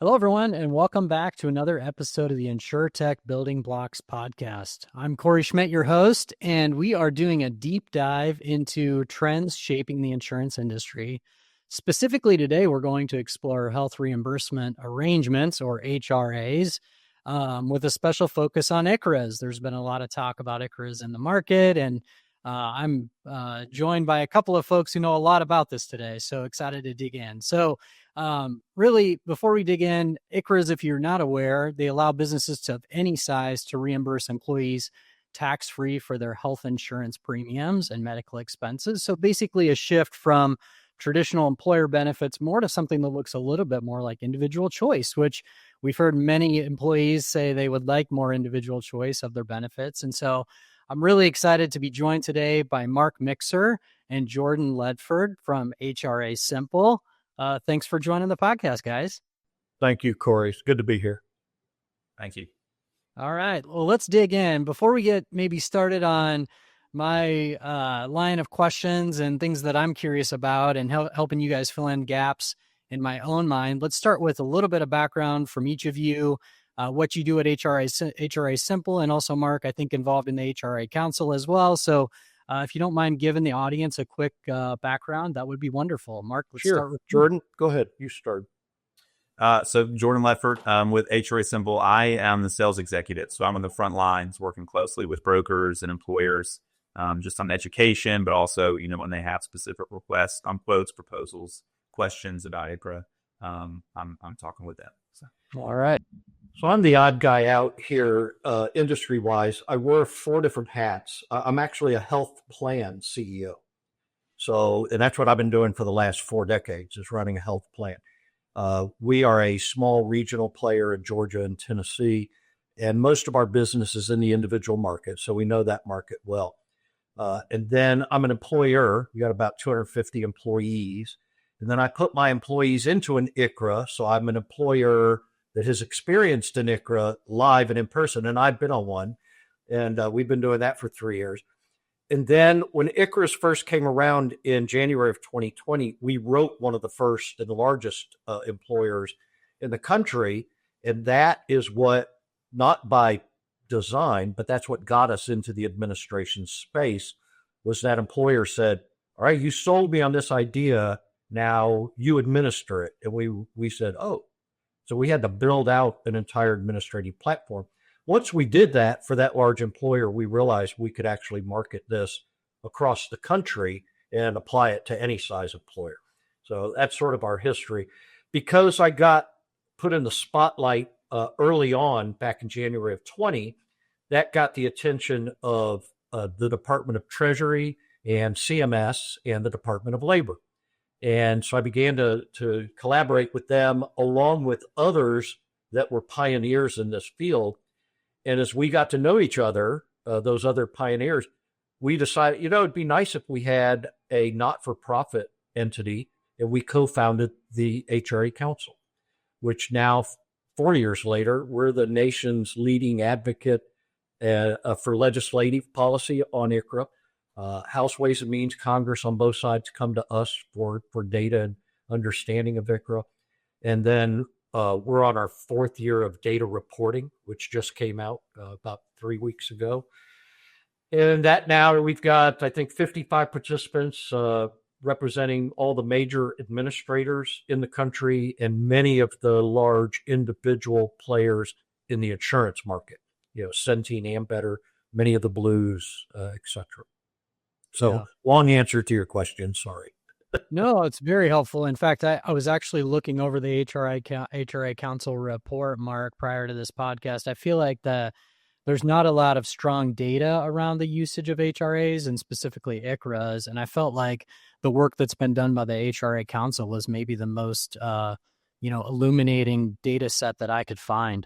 Hello, everyone, and welcome back to another episode of the Insurtech Building Blocks podcast. I'm Cory Schmidt, your host, and we are doing a deep dive into trends shaping the insurance industry. Specifically today, we're going to explore health reimbursement arrangements, or HRAs, with a special focus on ICHRAs. There's been a lot of talk about ICHRAs in the market, and I'm joined by a couple of folks who know a lot about this today, so excited to dig in. Really, before we dig in, ICHRAs, if you're not aware, they allow businesses of any size to reimburse employees tax-free for their health insurance premiums and medical expenses. So basically a shift from traditional employer benefits more to something that looks a little bit more like individual choice, which we've heard many employees say they would like more individual choice of their benefits. And so I'm really excited to be joined today by Mark Mixer and Jordan Ledford from HRASimple. Thanks for joining the podcast, guys. Thank you, Cory. It's good to be here. Thank you. All right. Well, let's dig in. Before we get maybe started on my line of questions and things that I'm curious about and helping you guys fill in gaps in my own mind, let's start with a little bit of background from each of you, what you do at HRASimple, and also Mark, I think, involved in the HRA Council as well. So if you don't mind giving the audience a quick background, that would be wonderful. Mark, let's start with Jordan. Go ahead. You start. So Jordan Ledford with HRASimple. I am the sales executive. So I'm on the front lines working closely with brokers and employers just on education, but also, when they have specific requests on quotes, proposals, questions about ICHRA, I'm talking with them. So. All right. So I'm the odd guy out here industry-wise. I wear 4 different hats. I'm actually a health plan CEO. And that's what I've been doing for the last 4 decades, is running a health plan. We are a small regional player in Georgia and Tennessee, and most of our business is in the individual market, so we know that market well. And then I'm an employer. We got about 250 employees. And then I put my employees into an ICHRA, so I'm an employer that has experienced an ICHRA live and in person, and I've been on one, and we've been doing that for 3 years. And then when ICHRAs first came around in January of 2020, we wrote one of the first and the largest employers in the country, and that is what, not by design, but that's what got us into the administration space, was that employer said, all right, you sold me on this idea, now you administer it. And we said, oh. So we had to build out an entire administrative platform. Once we did that for that large employer, we realized we could actually market this across the country and apply it to any size employer. So that's sort of our history. Because I got put in the spotlight early on back in January of 20, that got the attention of the Department of Treasury and CMS and the Department of Labor. And so I began to collaborate with them along with others that were pioneers in this field. And as we got to know each other, those other pioneers, we decided, it'd be nice if we had a not-for-profit entity, and we co-founded the HRA Council, which now, 4 years later, we're the nation's leading advocate for legislative policy on ICHRA. House Ways and Means, Congress on both sides come to us for data and understanding of ICHRA. And then we're on our 4th year of data reporting, which just came out about 3 weeks ago. And that now we've got, I think, 55 participants representing all the major administrators in the country and many of the large individual players in the insurance market, Centene, Ambetter, many of the Blues, et cetera. So long answer to your question. Sorry. No, it's very helpful. In fact, I was actually looking over the HRA Council report, Mark, prior to this podcast. I feel like there's not a lot of strong data around the usage of HRAs and specifically ICHRAs. And I felt like the work that's been done by the HRA Council was maybe the most, illuminating data set that I could find.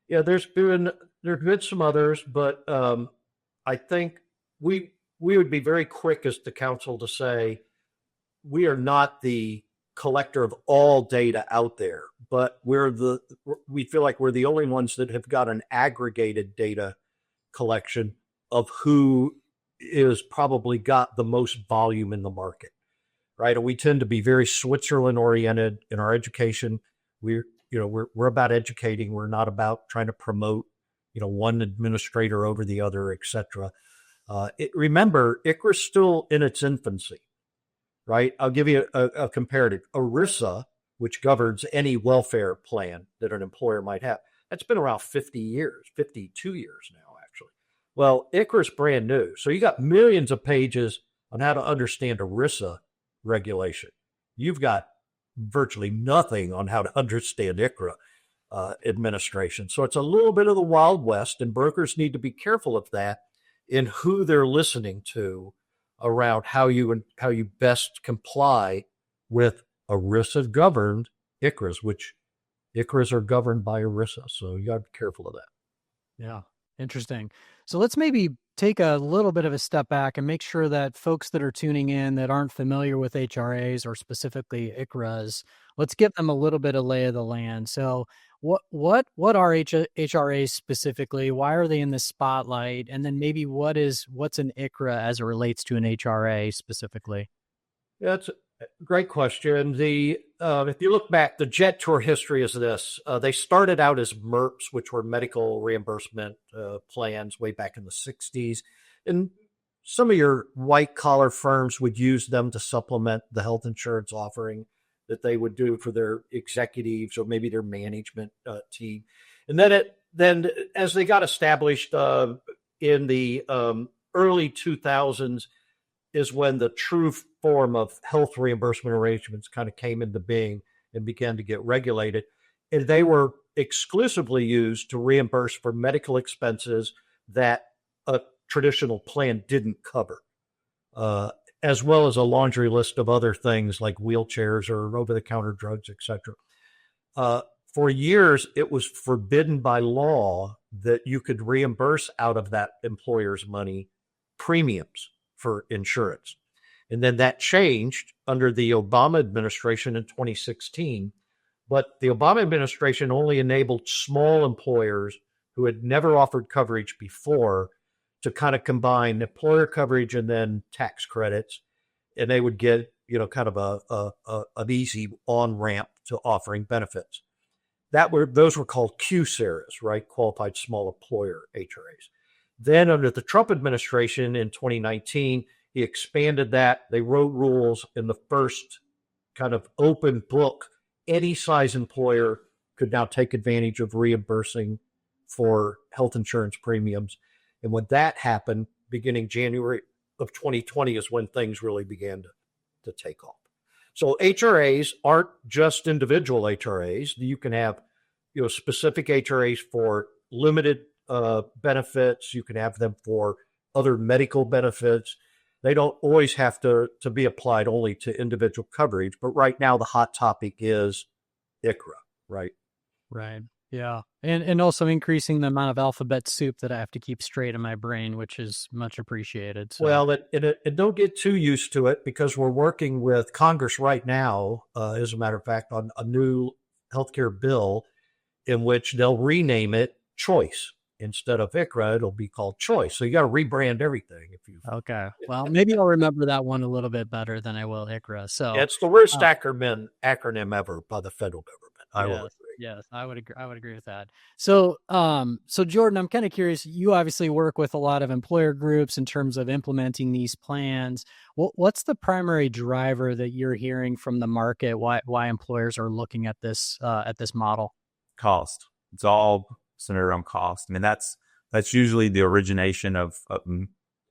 Yeah, there's been some others, but I think we would be very quick as the council to say we are not the collector of all data out there, but we feel like we're the only ones that have got an aggregated data collection of who is probably got the most volume in the market, right? And we tend to be very Switzerland oriented in our education. We're about educating. We're not about trying to promote, one administrator over the other, et cetera. Remember, ICHRA's still in its infancy, right? I'll give you a comparative. ERISA, which governs any welfare plan that an employer might have, that's been around 50 years, 52 years now, actually. Well, ICHRA's brand new. So you got millions of pages on how to understand ERISA regulation. You've got virtually nothing on how to understand ICHRA administration. So it's a little bit of the Wild West, and brokers need to be careful of that in who they're listening to around how you best comply with ERISA governed ICHRAs, which ICHRAs are governed by ERISA. So you got to be careful of that. Yeah. Interesting. So let's maybe take a little bit of a step back and make sure that folks that are tuning in that aren't familiar with HRAs or specifically ICHRAs, let's give them a little bit of lay of the land. So what are HRAs specifically? Why are they in the spotlight? And then maybe what's an ICHRA as it relates to an HRA specifically? Yeah, that's a great question. If you look back, the jet tour history is this. They started out as MERPs, which were medical reimbursement plans way back in the 60s. And some of your white-collar firms would use them to supplement the health insurance offering that they would do for their executives or maybe their management team. And then as they got established in the early 2000s, is when the true form of health reimbursement arrangements kind of came into being and began to get regulated. And they were exclusively used to reimburse for medical expenses that a traditional plan didn't cover, as well as a laundry list of other things like wheelchairs or over-the-counter drugs, et cetera. For years, it was forbidden by law that you could reimburse out of that employer's money premiums for insurance. And then that changed under the Obama administration in 2016. But the Obama administration only enabled small employers who had never offered coverage before to kind of combine employer coverage and then tax credits. And they would get, kind of an easy on-ramp to offering benefits. Those were called QSARAs, right? Qualified Small Employer HRAs. Then under the Trump administration in 2019, he expanded that. They wrote rules in the first kind of open book. Any size employer could now take advantage of reimbursing for health insurance premiums. And when that happened, beginning January of 2020 is when things really began to take off. So HRAs aren't just individual HRAs. You can have, specific HRAs for limited benefits. You can have them for other medical benefits. They don't always have to be applied only to individual coverage. But right now, the hot topic is ICHRA, right? Right. Yeah. And also increasing the amount of alphabet soup that I have to keep straight in my brain, which is much appreciated. So. Well, and don't get too used to it because we're working with Congress right now, as a matter of fact, on a new healthcare bill in which they'll rename it Choice. Instead of ICHRA, it'll be called Choice. So you got to rebrand everything. Okay. Well, maybe I'll remember that one a little bit better than I will ICHRA. So it's the worst acronym ever by the federal government. I will agree. Yes, I would agree with that. So, so Jordan, I'm kind of curious. You obviously work with a lot of employer groups in terms of implementing these plans. What's the primary driver that you're hearing from the market? Why employers are looking at this model? Cost. It's all centered around cost. I mean, that's usually the origination of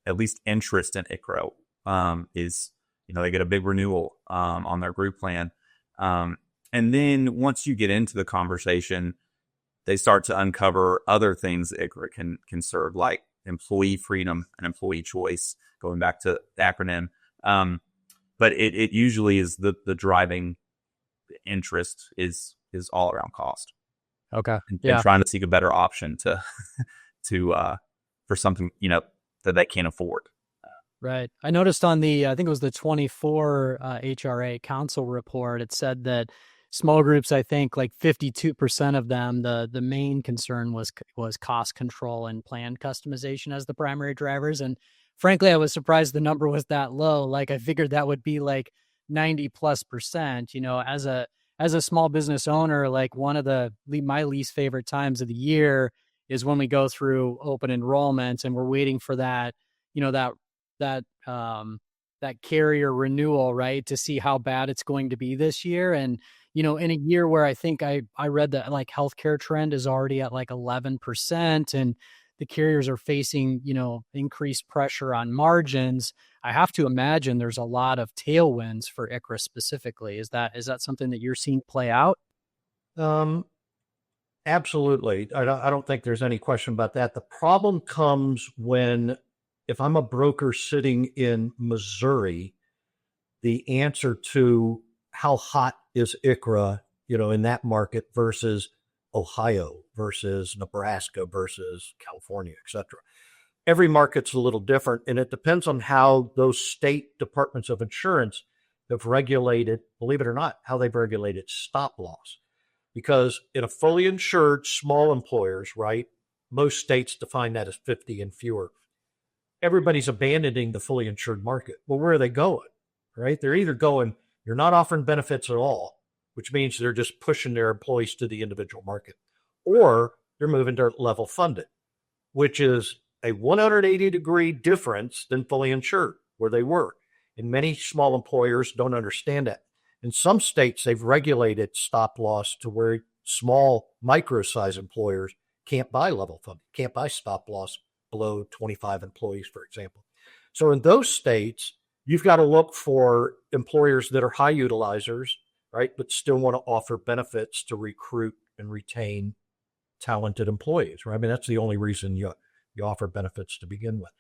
at least interest in ICHRA. Is they get a big renewal on their group plan. And then once you get into the conversation, they start to uncover other things that ICHRA can serve, like employee freedom and employee choice, going back to the acronym. But it usually is the driving interest is all around cost. Okay. And trying to seek a better option to for something, that they can't afford. Right. I noticed on I think it was the 24 HRA Council report, it said that small groups, I think like 52% of them, the main concern was cost control and plan customization as the primary drivers. And frankly, I was surprised the number was that low. Like I figured that would be like 90+%, as a small business owner, like one of my least favorite times of the year is when we go through open enrollment and we're waiting for that, that that carrier renewal, right? To see how bad it's going to be this year. And, in a year where I think I read that like healthcare trend is already at like 11% and the carriers are facing, increased pressure on margins. I have to imagine there's a lot of tailwinds for ICHRA specifically. Is that something that you're seeing play out? Absolutely. I don't think there's any question about that. The problem comes if I'm a broker sitting in Missouri, the answer to how hot is ICHRA, in that market versus Ohio versus Nebraska versus California, et cetera. Every market's a little different, and it depends on how those state departments of insurance have regulated, believe it or not, how they've regulated stop loss. Because in a fully insured small employers, right, most states define that as 50 and fewer. Everybody's abandoning the fully insured market. Well, where are they going, right? They're either going, you're not offering benefits at all, which means they're just pushing their employees to the individual market, or they're moving to level funded, which is a 180-degree difference than fully insured, where they were. And many small employers don't understand that. In some states, they've regulated stop loss to where small micro-size employers can't buy level funded, can't buy stop loss below 25 employees, for example. So in those states, you've got to look for employers that are high utilizers, right, but still want to offer benefits to recruit and retain talented employees, right? I mean, that's the only reason you offer benefits to begin with.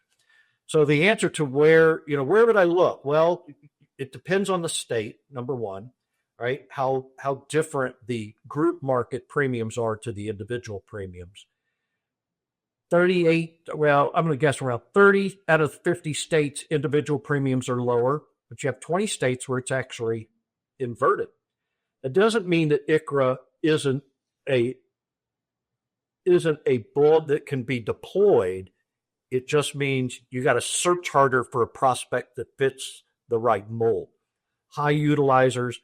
So the answer to where would I look? Well, it depends on the state, number one, right? How different the group market premiums are to the individual premiums. 38, well, I'm going to guess around 30 out of 50 states, individual premiums are lower, but you have 20 states where it's actually inverted. It doesn't mean that ICHRA isn't a bulb that can be deployed. It just means you got to search harder for a prospect that fits the right mold. High utilizers,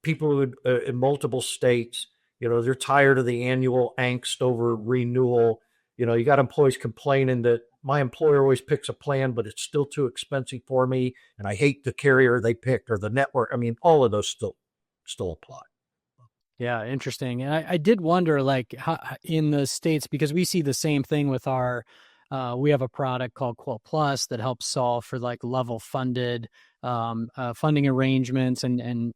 people who in multiple states, they're tired of the annual angst over renewal. You got employees complaining that my employer always picks a plan, but it's still too expensive for me, and I hate the carrier they picked or the network. I mean, all of those still apply. Yeah, interesting. And I did wonder, like, how in the States, because we see the same thing with we have a product called Quote Plus that helps solve for like level funded funding arrangements and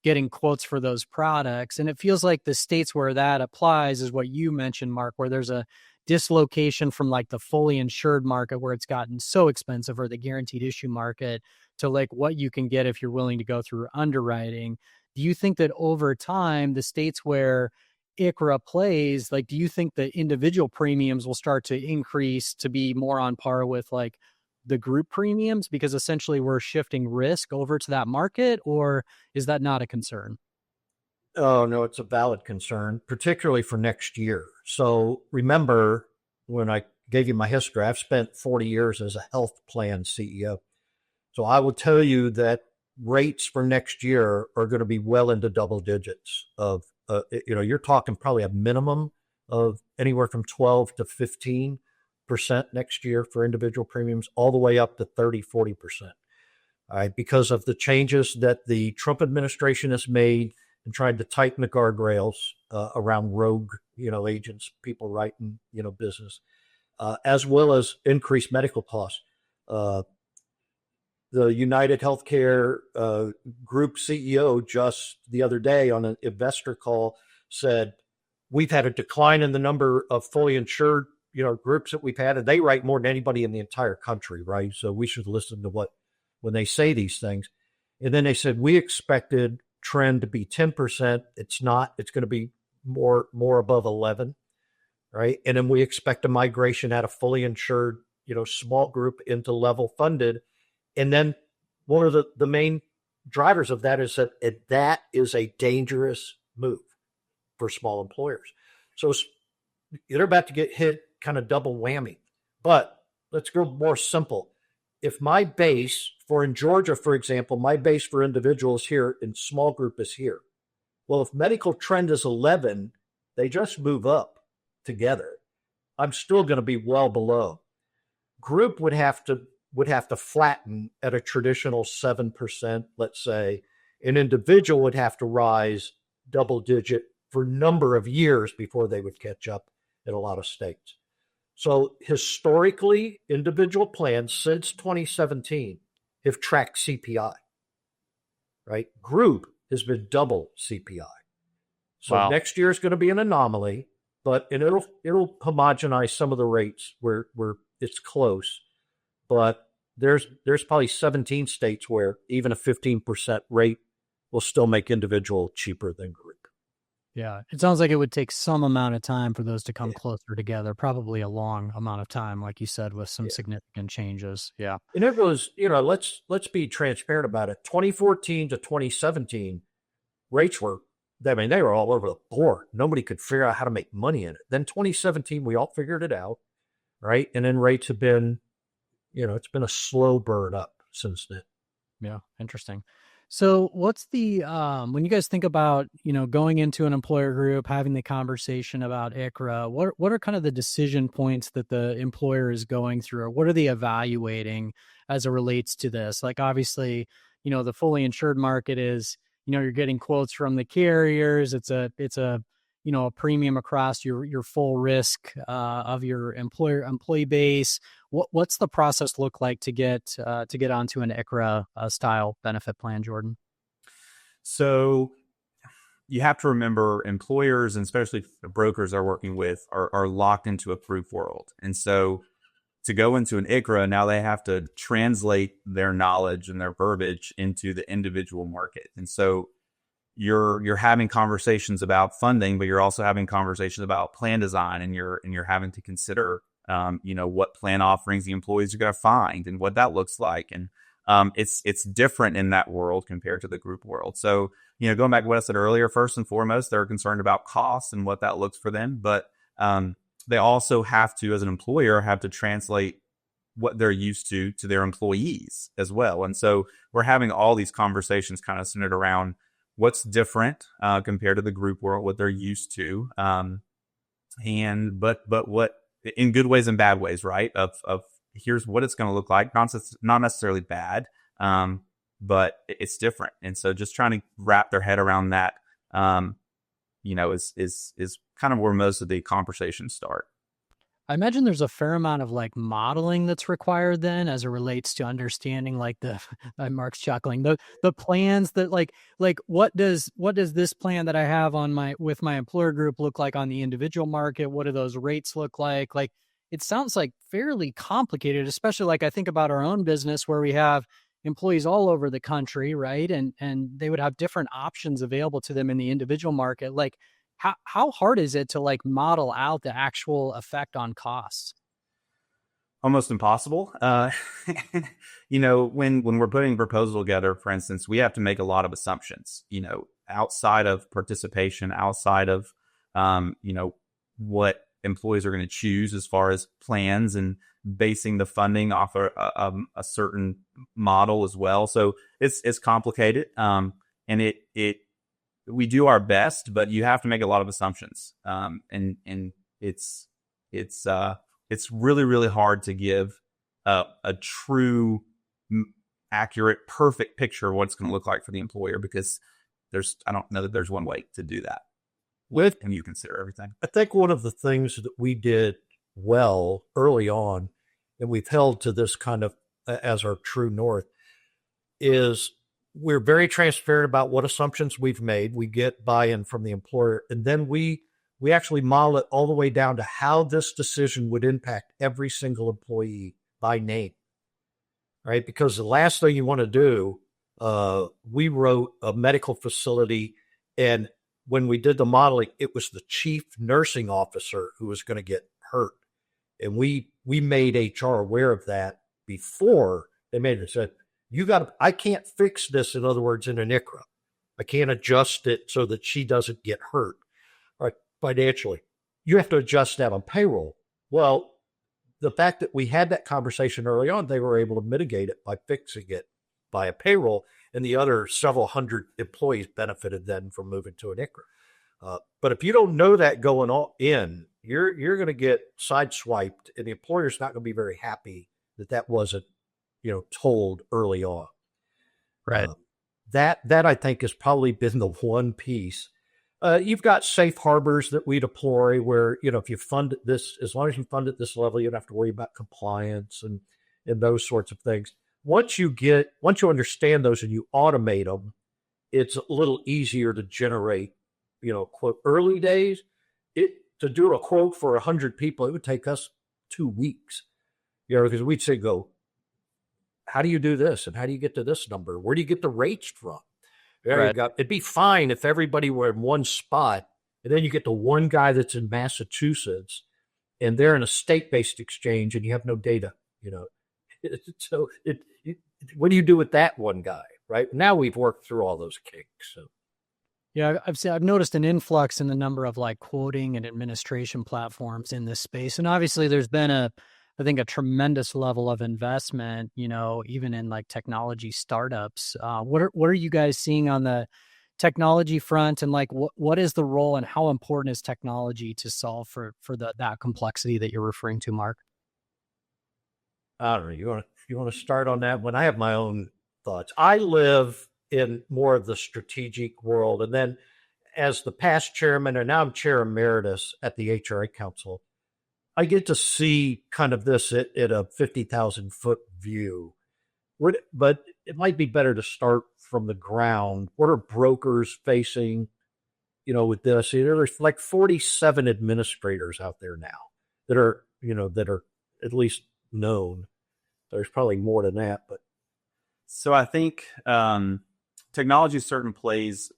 getting quotes for those products. And it feels like the states where that applies is what you mentioned, Mark, where there's a dislocation from like the fully insured market where it's gotten so expensive, or the guaranteed issue market, to like what you can get if you're willing to go through underwriting. Do you think that over time, the states where ICHRA plays, like, do you think the individual premiums will start to increase to be more on par with like the group premiums, because essentially we're shifting risk over to that market, or is that not a concern? Oh, no, it's a valid concern, particularly for next year. So remember, when I gave you my history, I've spent 40 years as a health plan CEO. So I will tell you that rates for next year are going to be well into double digits of, you're talking probably a minimum of anywhere from 12 to 15% next year for individual premiums, all the way up to 30, 40%. All right, because of the changes that the Trump administration has made and tried to tighten the guardrails around rogue, agents, people writing, business, as well as increased medical costs. The United Healthcare group CEO just the other day on an investor call said, we've had a decline in the number of fully insured, groups that we've had, and they write more than anybody in the entire country, right? So we should listen to when they say these things. And then they said, we expected trend to be 10%. It's not. It's going to be more above 11, right? And then we expect a migration out of fully insured, small group into level funded. And then one of the main drivers of that is that is a dangerous move for small employers. So they're about to get hit kind of double whammy. But let's go more simple. If my base in Georgia, for example, my base for individuals here in small group is here. Well, if medical trend is 11, they just move up together. I'm still going to be well below. Group would have to flatten at a traditional 7%, let's say. An individual would have to rise double digit for a number of years before they would catch up in a lot of states. So historically, individual plans since 2017 have tracked CPI, right? Group has been double CPI. So Wow. next year is going to be an anomaly, but it'll homogenize some of the rates where it's close. But there's probably 17 states where even a 15% rate will still make individual cheaper than group. Yeah. It sounds like it would take some amount of time for those to come closer together, probably a long amount of time, like you said, with some significant changes. Yeah. And it was, let's be transparent about it. 2014 to 2017, rates were, they were all over the board. Nobody could figure out how to make money in it. Then 2017, we all figured it out, right? And then rates have been, it's been a slow burn up since then. Yeah. Interesting. So what's the, when you guys think about, going into an employer group, having the conversation about ICHRA, what are kind of the decision points that the employer is going through, or what are they evaluating as it relates to this? Like, obviously, the fully insured market is, you're getting quotes from the carriers. It's a premium across your full risk, of your employee base. What's the process look like to get onto an ICHRA style benefit plan, Jordan? So you have to remember, employers, and especially the brokers are working with, are locked into a proof world. And so to go into an ICHRA, now they have to translate their knowledge and their verbiage into the individual market. And so you're having conversations about funding, but you're also having conversations about plan design, and you're having to consider what plan offerings the employees are going to find and what that looks like. And it's different in that world compared to the group world. So, going back to what I said earlier, first and foremost, they're concerned about costs and what that looks for them. But they also have to, as an employer, have to translate what they're used to their employees as well. And so we're having all these conversations kind of centered around what's different compared to the group world, what they're used to. But what, in good ways and bad ways, right? Of here's what it's going to look like. Not necessarily bad, but it's different. And so just trying to wrap their head around that, is kind of where most of the conversations start. I imagine there's a fair amount of modeling that's required then, as it relates to understanding Mark's chuckling, the plans that what does this plan that I have with my employer group look like on the individual market? What do those rates look like? It sounds like fairly complicated, especially I think about our own business where we have employees all over the country, right? And they would have different options available to them in the individual market. How hard is it to model out the actual effect on costs? Almost impossible. When we're putting a proposal together, for instance, we have to make a lot of assumptions, outside of participation, outside of, what employees are going to choose as far as plans, and basing the funding off a certain model as well. So it's complicated. And we do our best, but you have to make a lot of assumptions. And it's really, really hard to give a true, accurate, perfect picture of what it's going to look like for the employer, because I don't know that there's one way to do that. And you consider everything. I think one of the things that we did well early on, and we've held to this kind of as our true north, is we're very transparent about what assumptions we've made. We get buy-in from the employer, and then we actually model it all the way down to how this decision would impact every single employee by name, right? Because the last thing you want to do, we wrote a medical facility, and when we did the modeling, it was the chief nursing officer who was going to get hurt. And we made HR aware of that before they made it. Said, I can't fix this, in other words, in an ICHRA. I can't adjust it so that she doesn't get hurt, right, financially. You have to adjust that on payroll. Well, the fact that we had that conversation early on, they were able to mitigate it by fixing it by a payroll. and the other several hundred employees benefited then from moving to an ICHRA. But if you don't know that going all in, you're going to get sideswiped, and the employer's not going to be very happy that wasn't, told early on. Right. That I think has probably been the one piece. You've got safe harbors that we deploy where, if you fund this, as long as you fund at this level, you don't have to worry about compliance and those sorts of things. Once you understand those and you automate them, it's a little easier to generate, quote, early days. To do a quote for 100 people, it would take us 2 weeks, because we'd say, how do you do this? And how do you get to this number? Where do you get the rates from? Right. It'd be fine if everybody were in one spot, and then you get the one guy that's in Massachusetts, and they're in a state-based exchange, and you have no data. So what do you do with that one guy? Right now, we've worked through all those kinks. So. Yeah, I've noticed an influx in the number of like quoting and administration platforms in this space, and obviously, there's been I think a tremendous level of investment, even in like technology startups. What are you guys seeing on the technology front, and like what is the role and how important is technology to solve for that complexity that you're referring to, Mark? I don't know. You want to start on that one? I have my own thoughts. I live in more of the strategic world, and then as the past chairman, and now I'm chair emeritus at the HRA Council, I get to see kind of this at a 50,000 foot view. But it might be better to start from the ground. What are brokers facing, with this? There's like 47 administrators out there now that are at least known. There's probably more than that, but. So I think technology certainly plays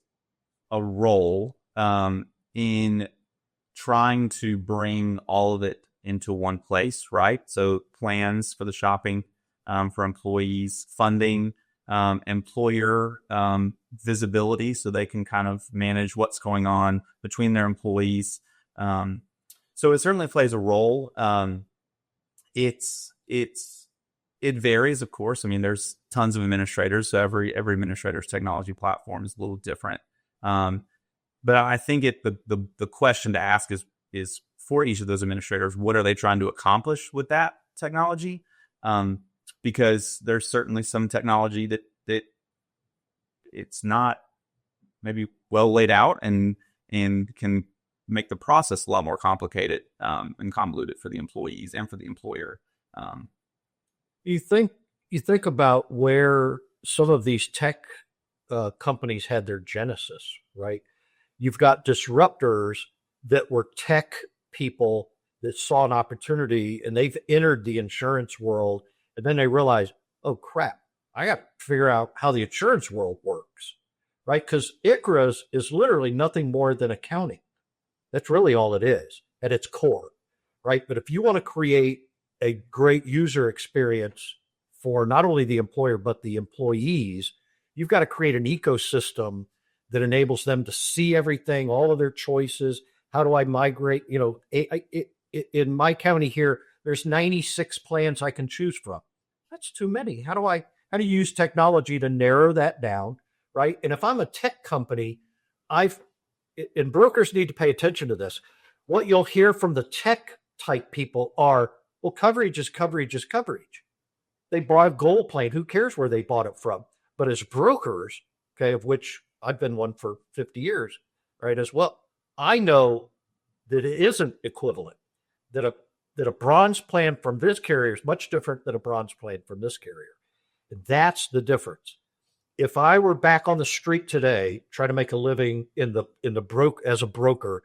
a role in trying to bring all of it into one place, right? So plans for the shopping for employees, funding, employer visibility, so they can kind of manage what's going on between their employees. So it certainly plays a role. It varies, of course. I mean, there's tons of administrators, so every administrator's technology platform is a little different. But I think the question to ask is for each of those administrators, what are they trying to accomplish with that technology? Because there's certainly some technology that it's not maybe well laid out and can make the process a lot more complicated and convoluted for the employees and for the employer. You think about where some of these tech companies had their genesis, right? You've got disruptors that were tech people that saw an opportunity, and they've entered the insurance world, and then they realize, oh crap, I got to figure out how the insurance world works, right? Because ICHRAs is literally nothing more than accounting. That's really all it is at its core, right? But if you want to create a great user experience for not only the employer, but the employees, you've got to create an ecosystem that enables them to see everything, all of their choices. How do I migrate? In my county here, there's 96 plans I can choose from. That's too many. How do you use technology to narrow that down, right? And if I'm a tech company, and brokers need to pay attention to this. What you'll hear from the tech type people are, well, coverage is coverage is coverage. They bought a gold plane. Who cares where they bought it from? But as brokers, okay, of which I've been one for 50 years, right, as well, I know that it isn't equivalent, that a bronze plan from this carrier is much different than a bronze plan from this carrier. And that's the difference. If I were back on the street today, trying to make a living as a broker,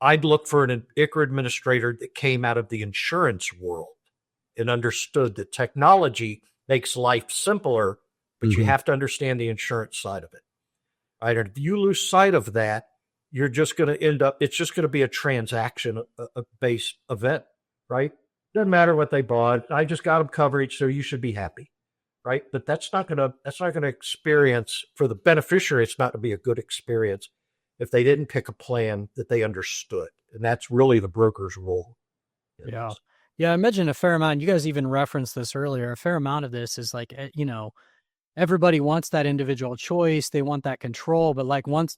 I'd look for an ICHRA administrator that came out of the insurance world and understood that technology makes life simpler, but you have to understand the insurance side of it. Right? And if you lose sight of that, you're just going to end up, it's just going to be a transaction-based event, right? Doesn't matter what they bought. I just got them coverage, so you should be happy, right? But that's not going to experience, for the beneficiary, it's not going to be a good experience if they didn't pick a plan that they understood. And that's really the broker's role. Yeah. Yeah, I imagine a fair amount, you guys even referenced this earlier, a fair amount of this is like, everybody wants that individual choice. They want that control. But like once,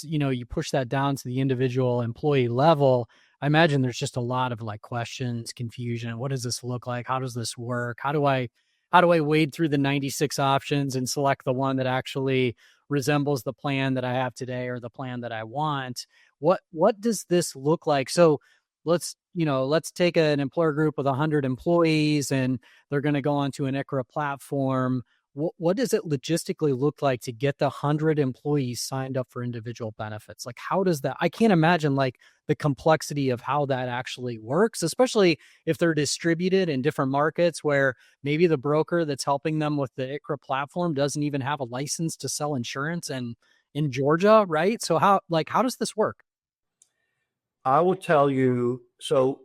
you push that down to the individual employee level, I imagine there's just a lot of like questions, confusion. What does this look like? How does this work? How do I wade through the 96 options and select the one that actually resembles the plan that I have today or the plan that I want? What does this look like? So let's take an employer group with 100 employees and they're going to go onto an ICHRA platform. What does it logistically look like to get the 100 employees signed up for individual benefits? Like, how does that, I can't imagine like the complexity of how that actually works, especially if they're distributed in different markets where maybe the broker that's helping them with the ICHRA platform doesn't even have a license to sell insurance and in Georgia, right? So how does this work? I will tell you, so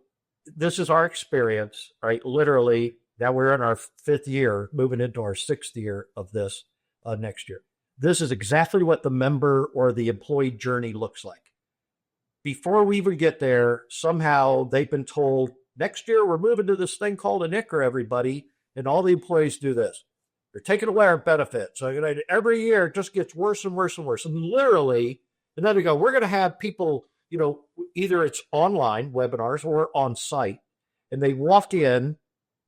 this is our experience, right? Literally, now we're in our 5th year, moving into our 6th year of this next year. This is exactly what the member or the employee journey looks like. Before we even get there, somehow they've been told, next year we're moving to this thing called an ICHRA, everybody, and all the employees do this. They're taking away our benefits. So every year it just gets worse and worse and worse. And literally, and then they go, we're going to have people, either it's online webinars or on site, and they walk in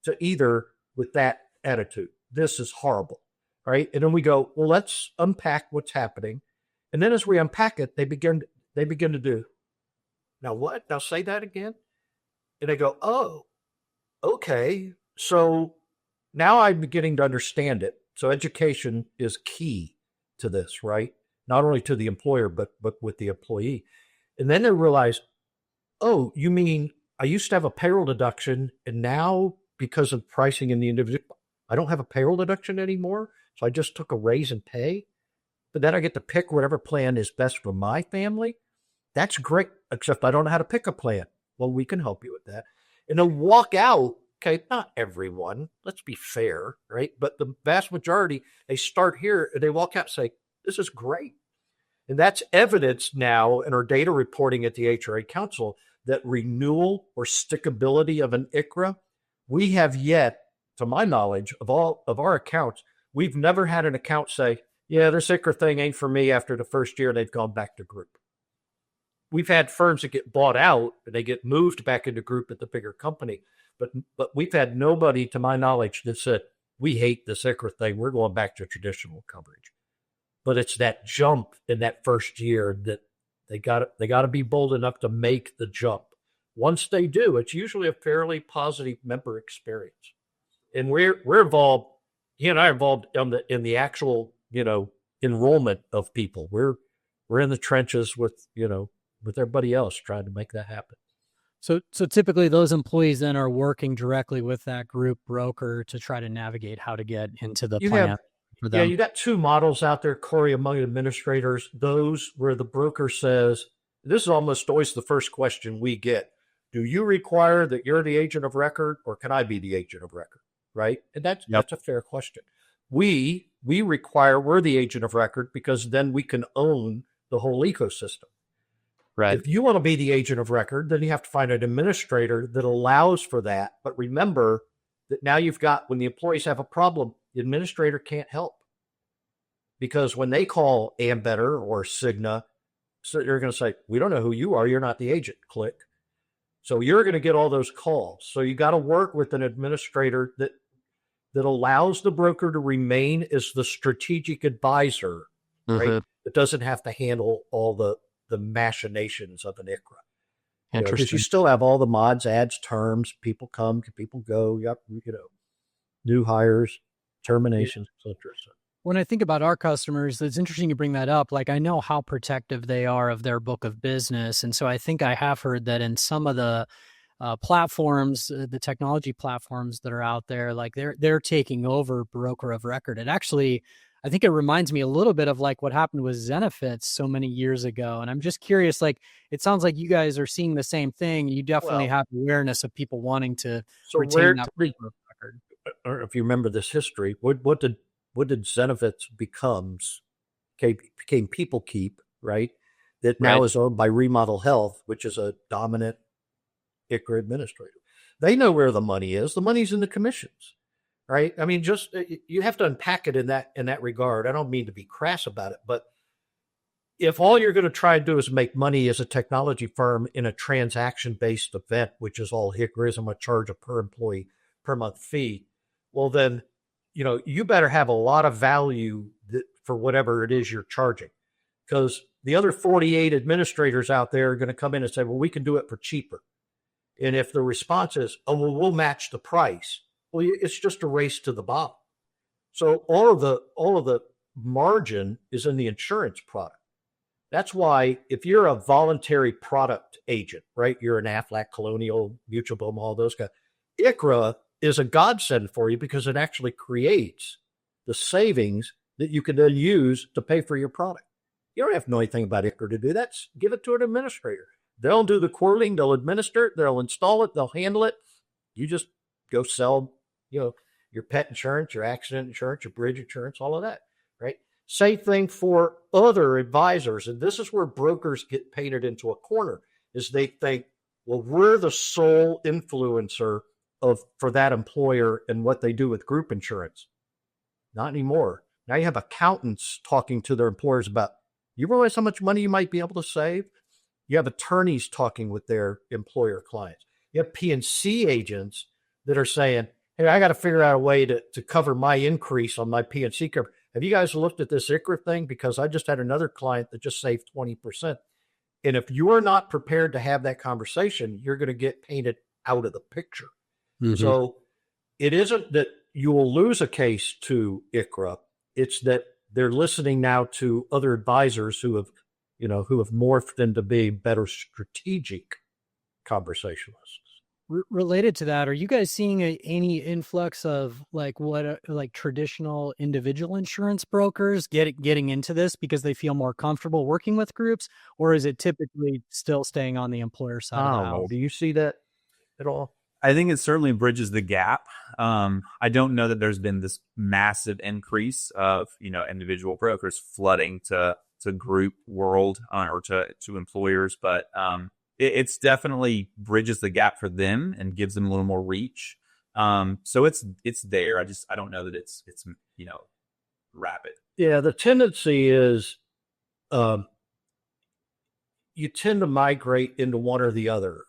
to either with that attitude, this is horrible, right? And then we go, well, let's unpack what's happening. And then as we unpack it, they begin to do, now what? Now say that again. And they go, oh, okay. So now I'm beginning to understand it. So education is key to this, right? Not only to the employer, but with the employee. And then they realize, oh, you mean I used to have a payroll deduction, and now because of pricing in the individual, I don't have a payroll deduction anymore. So I just took a raise in pay, but then I get to pick whatever plan is best for my family. That's great, except I don't know how to pick a plan. Well, we can help you with that. And then walk out. Okay, not everyone, let's be fair, right? But the vast majority, they start here and they walk out and say, this is great. And that's evidence now in our data reporting at the HRA Council that renewal or stickability of an ICHRA, we have yet, to my knowledge, of all of our accounts, we've never had an account say, yeah, this ICHRA thing ain't for me after the first year, they've gone back to group. We've had firms that get bought out and they get moved back into group at the bigger company. But we've had nobody, to my knowledge, that said, we hate this ICHRA thing, we're going back to traditional coverage. But it's that jump in that first year that they got to be bold enough to make the jump. Once they do, it's usually a fairly positive member experience. And we're involved, he and I are involved in the actual, enrollment of people. We're in the trenches with everybody else trying to make that happen. So typically those employees then are working directly with that group broker to try to navigate how to get into the plan for them. Yeah, you got 2 models out there, Cory, among administrators. Those where the broker says, this is almost always the first question we get. Do you require that you're the agent of record, or can I be the agent of record? Right? And that's a fair question. We require we're the agent of record because then we can own the whole ecosystem. Right. If you want to be the agent of record, then you have to find an administrator that allows for that. But remember that now you've got, when the employees have a problem, the administrator can't help. Because when they call Ambetter or Cigna, so you're going to say, we don't know who you are. You're not the agent. Click. So you're going to get all those calls. So you got to work with an administrator that allows the broker to remain as the strategic advisor, right? That doesn't have to handle all the machinations of an ICHRA. Because you still have all the mods, ads, terms, people come, people go, new hires, terminations, etc. So. When I think about our customers, it's interesting you bring that up. Like, I know how protective they are of their book of business. And so I think I have heard that in some of the platforms, the technology platforms that are out there, like they're taking over broker of record. It actually, I think it reminds me a little bit of like what happened with Zenefits so many years ago. And I'm just curious, like, it sounds like you guys are seeing the same thing. You definitely have awareness of people wanting to retain that broker of record. Or if you remember this history, what did Zenefits become? Became People Keep, right? That now is owned by Remodel Health, which is a dominant ICHRA administrator. They know where the money is. The money's in the commissions. right? I mean, just you have to unpack it in that regard. I don't mean to be crass about it, but if all you're going to try and do is make money as a technology firm in a transaction-based event, which is all HRAs, I'm going to charge a per employee per month fee, well then, you better have a lot of value for whatever it is you're charging, because the other 48 administrators out there are going to come in and say, well, we can do it for cheaper. And if the response is, oh, well, we'll match the price, well, it's just a race to the bottom. So all of the margin is in the insurance product. That's why if you're a voluntary product agent, right, you're an Aflac, Colonial, Mutual, all those guys, ICHRA is a godsend for you because it actually creates the savings that you can then use to pay for your product. You don't have to know anything about ICHRA to do that. Give it to an administrator. They'll do the quoting, they'll administer it, they'll install it, they'll handle it. You just go sell, your pet insurance, your accident insurance, your bridge insurance, all of that, right? Same thing for other advisors. And this is where brokers get painted into a corner, is they think, well, we're the sole influencer for that employer and what they do with group insurance. Not anymore. Now you have accountants talking to their employers about, you realize how much money you might be able to save? You have attorneys talking with their employer clients. You have P&C agents that are saying, hey, I got to figure out a way to cover my increase on my P&C cover. Have you guys looked at this ICHRA thing? Because I just had another client that just saved 20%. And if you are not prepared to have that conversation, you're going to get painted out of the picture. Mm-hmm. So it isn't that you will lose a case to ICHRA. It's that they're listening now to other advisors who have morphed into being better strategic conversationalists. Related to that, are you guys seeing any influx of like traditional individual insurance brokers getting into this because they feel more comfortable working with groups, or is it typically still staying on the employer side of the house? Do you see that at all? I think it certainly bridges the gap. I don't know that there's been this massive increase of individual brokers flooding to group world or to employers, but it's definitely bridges the gap for them and gives them a little more reach. So it's there. I don't know that it's rapid. Yeah, the tendency is you tend to migrate into one or the other.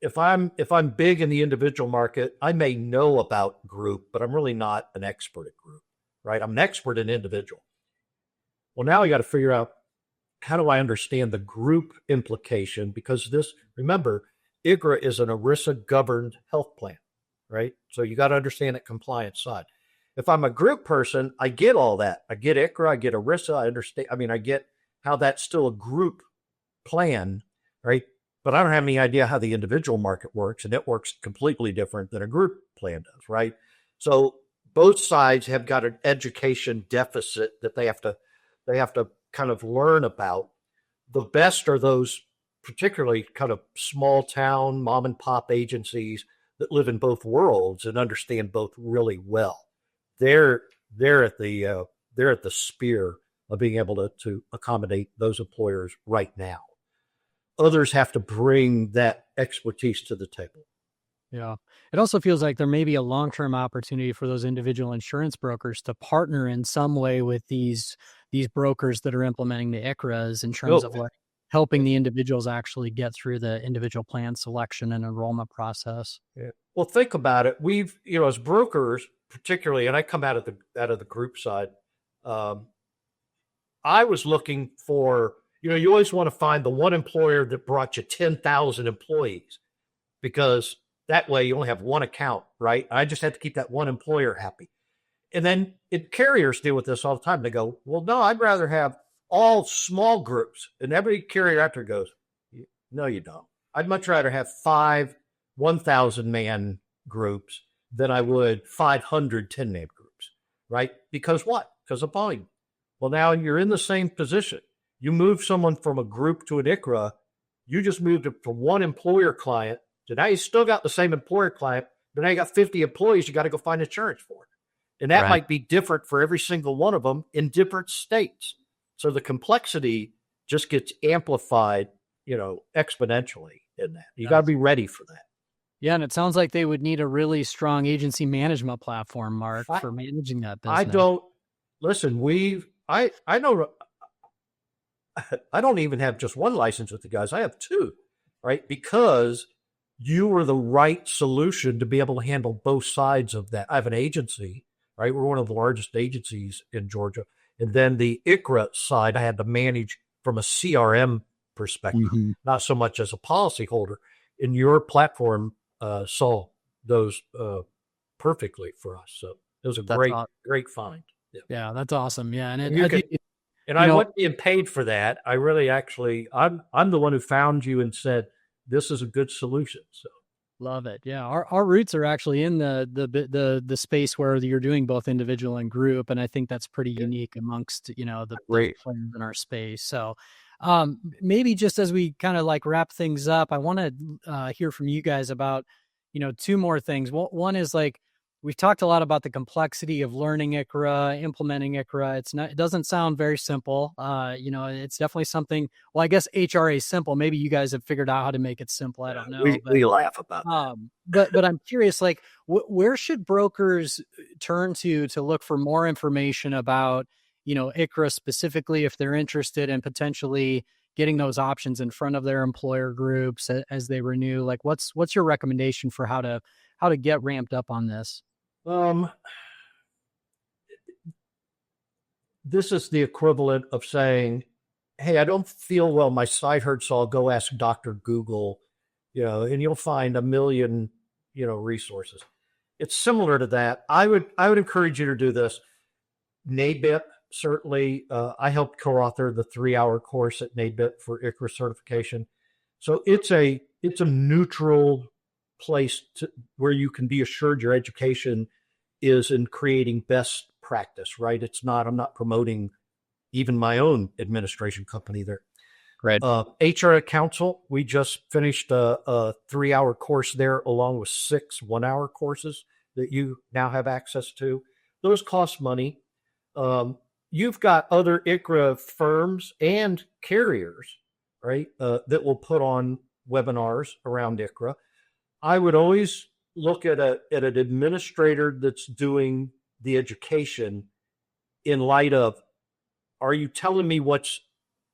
If I'm big in the individual market, I may know about group, but I'm really not an expert at group, right? I'm an expert in individual. Well, now I got to figure out, how do I understand the group implication? Because remember, ICHRA is an ERISA governed health plan, right? So you got to understand that compliance side. If I'm a group person, I get all that. I get ICHRA, I get ERISA, I understand. I get how that's still a group plan, right? But I don't have any idea how the individual market works, and it works completely different than a group plan does, right? So both sides have got an education deficit that they have to kind of learn about. The best are those particularly kind of small town mom and pop agencies that live in both worlds and understand both really well. They're at the spear of being able to accommodate those employers right now. Others have to bring that expertise to the table. Yeah. It also feels like there may be a long-term opportunity for those individual insurance brokers to partner in some way with these brokers that are implementing the ICHRAs in terms of like helping the individuals actually get through the individual plan selection and enrollment process. Yeah. Well, think about it. We've, as brokers, particularly, and I come out of the group side, I was looking for, you always want to find the one employer that brought you 10,000 employees, because that way you only have one account, right? I just have to keep that one employer happy. And then carriers deal with this all the time. They go, well, no, I'd rather have all small groups. And every carrier after goes, no, you don't. I'd much rather have 5 1,000-man groups than I would 500 10-man groups, right? Because what? Because of volume. Well, now you're in the same position. You move someone from a group to an ICHRA, you just moved it from one employer client. So now you still got the same employer client, but now you got 50 employees you got to go find insurance for. And that might be different for every single one of them in different states. So the complexity just gets amplified, exponentially in that. You got to be ready for that. Yeah, and it sounds like they would need a really strong agency management platform, Mark, I, for managing that I business. don't listen. I know I don't even have just one license with the guys. I have two, right? Because you were the right solution to be able to handle both sides of that. I have an agency, right? We're one of the largest agencies in Georgia. And then the ICHRA side, I had to manage from a CRM perspective, not so much as a policyholder. And your platform saw those perfectly for us. So it was a That's great find. Yeah, that's awesome. Yeah, and And you I can, think and I wasn't being paid for that. I really actually, I'm the one who found you and said, this is a good solution. So love it. Yeah, our roots are actually in the space where you're doing both individual and group, and I think that's pretty unique amongst the players in our space. So, maybe just as we kind of like wrap things up, I want to hear from you guys about two more things. One is like we've talked a lot about the complexity of learning ICHRA, implementing ICHRA. It doesn't sound very simple. It's definitely something. Well, I guess HRASimple. Maybe you guys have figured out how to make it simple. I don't know. we laugh about that. But I'm curious, like, where should brokers turn to look for more information about ICHRA specifically if they're interested in potentially getting those options in front of their employer groups as they renew? Like, what's your recommendation for how to get ramped up on this? This is the equivalent of saying, hey, I don't feel well, my side hurts, so I'll go ask Dr. Google, and you'll find a million, resources. It's similar to that. I would encourage you to do this. NABIP, certainly. I helped co-author the 3-hour course at NABIP for ICHRA certification. So it's a neutral place where you can be assured your education is in creating best practice, right? I'm not promoting even my own administration company there. Right. HRA Council, we just finished a 3-hour course there along with 6 1-hour courses that you now have access to. Those cost money. You've got other ICHRA firms and carriers, right, that will put on webinars around ICHRA. I would always look at an administrator that's doing the education in light of, are you telling me what's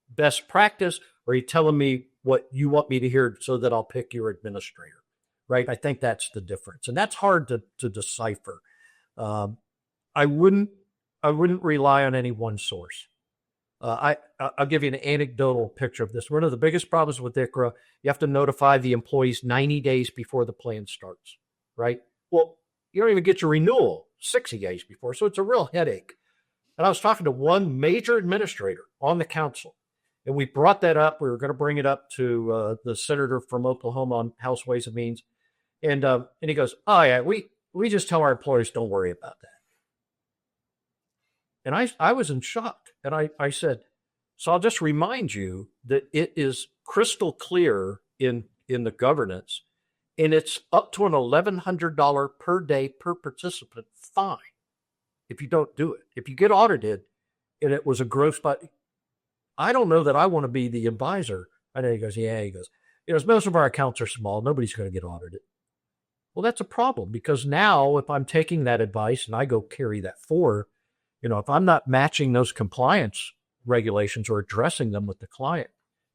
best practice, or are you telling me what you want me to hear so that I'll pick your administrator, right? I think that's the difference. And that's hard to decipher. I wouldn't rely on any one source. I'll give you an anecdotal picture of this. One of the biggest problems with ICHRA, you have to notify the employees 90 days before the plan starts, right? Well, you don't even get your renewal 60 days before, so it's a real headache. And I was talking to one major administrator on the council, and we brought that up. We were going to bring it up to the senator from Oklahoma on House Ways and Means, and he goes, "Oh yeah, we just tell our employees don't worry about that." And I was in shock. And I said, so I'll just remind you that it is crystal clear in the governance, and it's up to an $1,100 per day per participant fine if you don't do it. If you get audited and it was a gross, but I don't know that I want to be the advisor. I know he goes, yeah, he goes, most of our accounts are small. Nobody's going to get audited. Well, that's a problem, because now if I'm taking that advice and I go carry that forward, if I'm not matching those compliance regulations or addressing them with the client,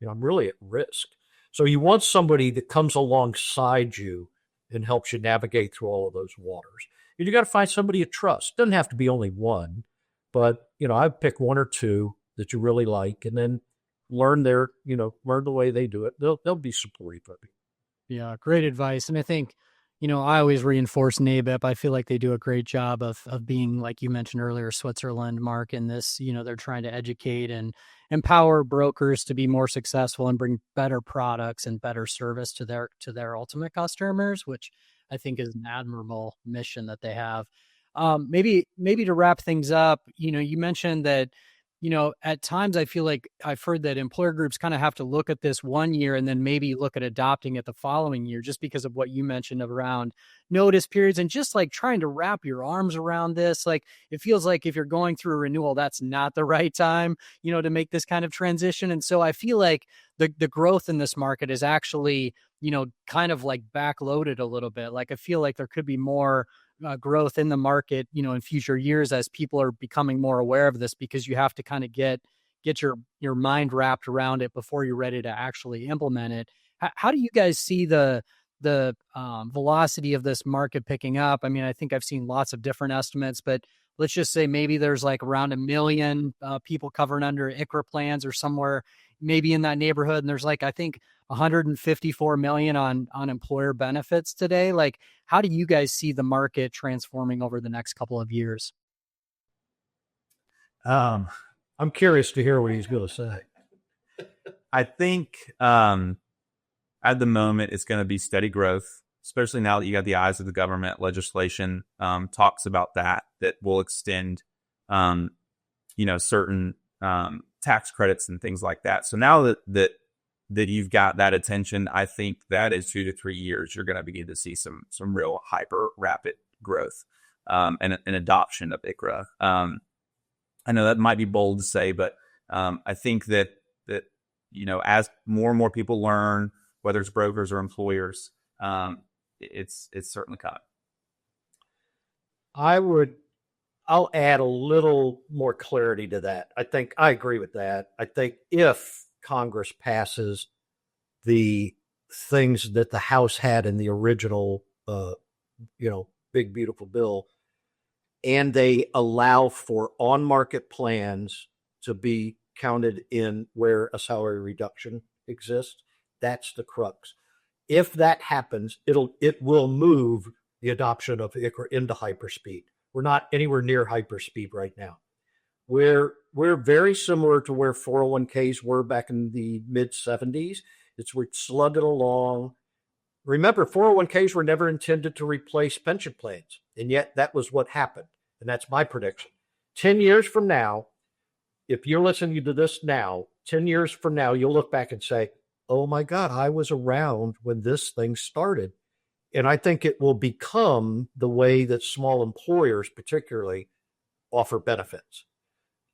I'm really at risk. So you want somebody that comes alongside you and helps you navigate through all of those waters. And you got to find somebody you trust. Doesn't have to be only one, but I'd pick one or two that you really like, and then learn learn the way they do it. They'll be supportive of you. Yeah, great advice. And I think I always reinforce NABIP. I feel like they do a great job of being, like you mentioned earlier, Switzerland, Mark, in this. They're trying to educate and empower brokers to be more successful and bring better products and better service to their ultimate customers, which I think is an admirable mission that they have. Maybe to wrap things up, you mentioned that at times I feel like I've heard that employer groups kind of have to look at this one year and then maybe look at adopting it the following year, just because of what you mentioned around notice periods and just like trying to wrap your arms around this. Like, it feels like if you're going through a renewal, that's not the right time, to make this kind of transition. And so I feel like the growth in this market is actually, kind of like backloaded a little bit. Like, I feel like there could be more growth in the market, in future years as people are becoming more aware of this, because you have to kind of get your mind wrapped around it before you're ready to actually implement it. How do you guys see the velocity of this market picking up? I mean, I think I've seen lots of different estimates, but let's just say maybe there's like around 1 million people covered under ICHRA plans or somewhere maybe in that neighborhood. And there's like, I think 154 million on employer benefits today. Like, how do you guys see the market transforming over the next couple of years? I'm curious to hear what he's going to say. I think at the moment it's going to be steady growth, especially now that you got the eyes of the government. Legislation talks about that will extend, certain tax credits and things like that. So now that you've got that attention, I think that is 2 to 3 years, you're going to begin to see some real hyper rapid growth and adoption of ICHRA. I know that might be bold to say, but I think that as more and more people learn, whether it's brokers or employers, it's certainly coming. I'll add a little more clarity to that. I think I agree with that. I think if Congress passes the things that the House had in the original, big, beautiful bill, and they allow for on-market plans to be counted in where a salary reduction exists, that's the crux. If that happens, it will move the adoption of ICHRA into hyperspeed. We're not anywhere near hyperspeed right now. We're very similar to where 401ks were back in the mid 70s. We're slugging along. Remember, 401ks were never intended to replace pension plans, and yet that was what happened. And that's my prediction. 10 years from now, if you're listening to this now, 10 years from now, you'll look back and say, oh my God, I was around when this thing started. And I think it will become the way that small employers particularly offer benefits.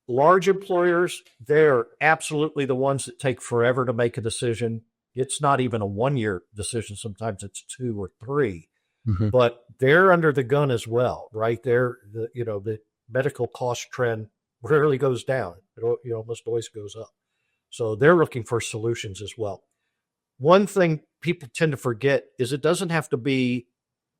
Large employers, they're absolutely the ones that take forever to make a decision. It's not even a 1-year decision. Sometimes it's 2 or 3, but they're under the gun as well, right? The medical cost trend rarely goes down. It almost always goes up. So they're looking for solutions as well. One thing people tend to forget is it doesn't have to be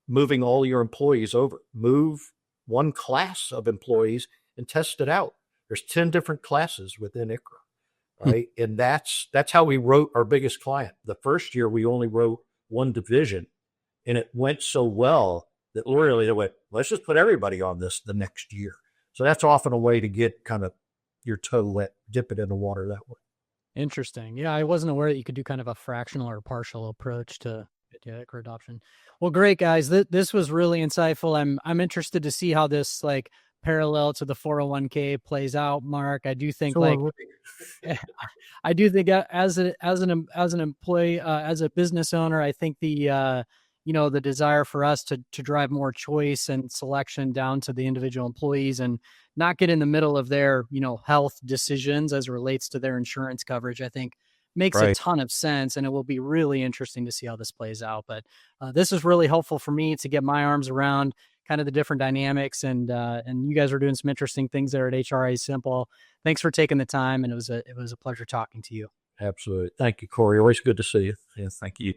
moving all your employees over. Move one class of employees and test it out. There's 10 different classes within ICHRA, right? And that's how we wrote our biggest client. The first year, we only wrote one division, and it went so well that literally they went, let's just put everybody on this the next year. So that's often a way to get kind of your toe wet, dip it in the water that way. Interesting. Yeah, I wasn't aware that you could do kind of a fractional or partial approach to ICHRA adoption. Well, great guys. This was really insightful. I'm interested to see how this like parallel to the 401k plays out, Mark. I do think as an employee, as a business owner, I think the desire for us to drive more choice and selection down to the individual employees and not get in the middle of their, health decisions as it relates to their insurance coverage, I think makes a ton of sense. And it will be really interesting to see how this plays out. But this is really helpful for me to get my arms around kind of the different dynamics. And you guys are doing some interesting things there at HRASimple. Thanks for taking the time. And it was a pleasure talking to you. Absolutely. Thank you, Cory. Always good to see you. Yes, thank you.